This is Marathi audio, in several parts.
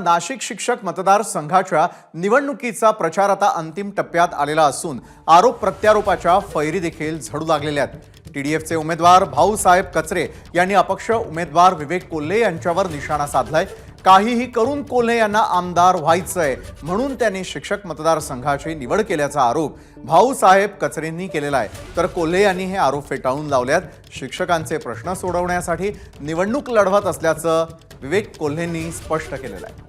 नाशिक शिक्षक मतदारसंघाच्या निवडणुकीचा प्रचार आता अंतिम टप्प्यात आलेला असून आरोप प्रत्यारोपाच्या फैरी देखील झडू लागलेल्या आहेत। टीडीएफचे उमेदवार भाऊसाहेब कचरे यांनी अपक्ष उमेदवार विवेक कोल्हे यांच्यावर निशाणा साधलाय। काहीही करून कोल्हे यांना आमदार व्हायचंय म्हणून त्यांनी शिक्षक मतदारसंघाची निवड केल्याचा आरोप भाऊसाहेब कचरेंनी केलेला आहे। तर कोल्हे यांनी हे आरोप फेटाळून लावल्यात। शिक्षकांचे प्रश्न सोडवण्यासाठी निवडणूक लढवत असल्याचं विवेक कोल्हेंनी स्पष्ट केलेलं आहे।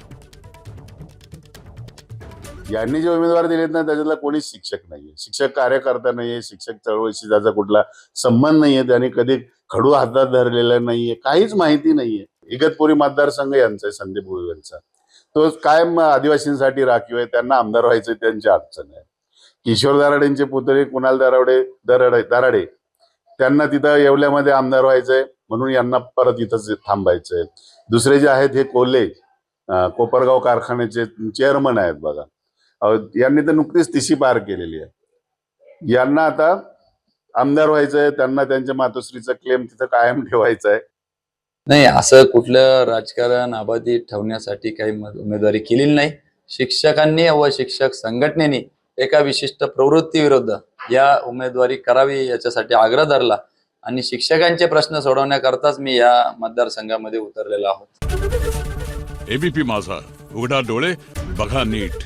यांनी जे उमेदवार दिलेत ना त्याच्यातला कोणीच शिक्षक नाहीये, शिक्षक कार्यकर्ता नाहीये, शिक्षक चळवळीशी त्याचा कुठला संबंध नाहीये, त्यांनी कधी खडू हातात धरलेला नाहीये, काहीच माहिती नाहीये। इगतपुरी मतदारसंघ यांचा आहे, संदीप गुळवेंचा, तो कायम आदिवासींसाठी राखीव आहे, त्यांना आमदार व्हायचं त्यांची अडचण आहे। किशोर दराडेंचे पुतळे कुणाल दराडे त्यांना तिथं येवल्यामध्ये आमदार व्हायचंय म्हणून यांना परत इथंच थांबायचंय। दुसरे जे आहेत हे कोल्हे कोपरगाव कारखान्याचे चेअरमन आहेत बघा, यांनी तर नुकतीच तिशी पार केलेली आहे। यांना आता आमदार व्हायचंय, त्यांना त्यांच्या मातोश्रीचा क्लेम तिथं कायम ठेवायचा आहे। नाही, असं कुठलं राजकारण अबाधित ठेवण्यासाठी काही उमेदवारी केलेली नाही। शिक्षकांनी व शिक्षक संघटनेने एका विशिष्ट प्रवृत्ती विरुद्ध या उमेदवारी करावी याच्यासाठी आग्रह धरला आणि शिक्षकांचे प्रश्न सोडवण्याकरताच मी या मतदारसंघामध्ये उतरलेलो आहोत। एबीपी माझा, उघडा डोळे बघा नीट।